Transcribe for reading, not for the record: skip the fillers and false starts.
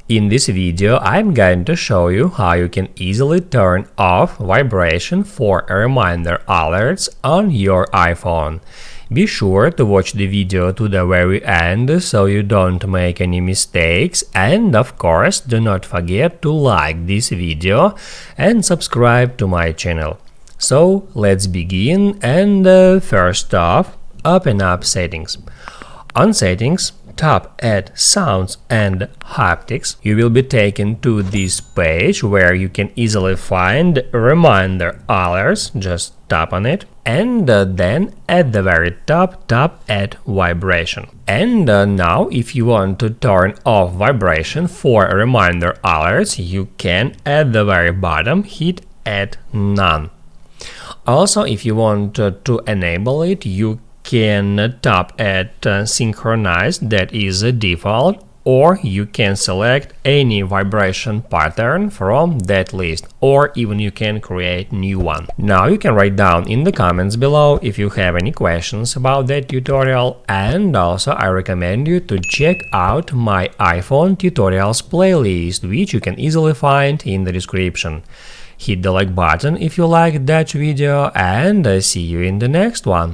In this video, I'm going to show you how you can easily turn off vibration for reminder alerts on your iPhone. Be sure to watch the video to the very end so you don't make any mistakes, and of course do not forget to like this video and subscribe to my channel. So let's begin, and first off, open up Settings. On Settings, tap at Sounds and Haptics. You will be taken to this page where you can easily find reminder alerts. Just tap on it, and then at the very top tap at Vibration. And now if you want to turn off vibration for reminder alerts, you can at the very bottom hit Add None. Also, if you want to enable it, you can tap at Synchronize, that is a default, or you can select any vibration pattern from that list, or even you can create new one. Now you can write down in the comments below if you have any questions about that tutorial, and also I recommend you to check out my iPhone tutorials playlist, which you can easily find in the description. Hit the like button if you liked that video, and see you in the next one.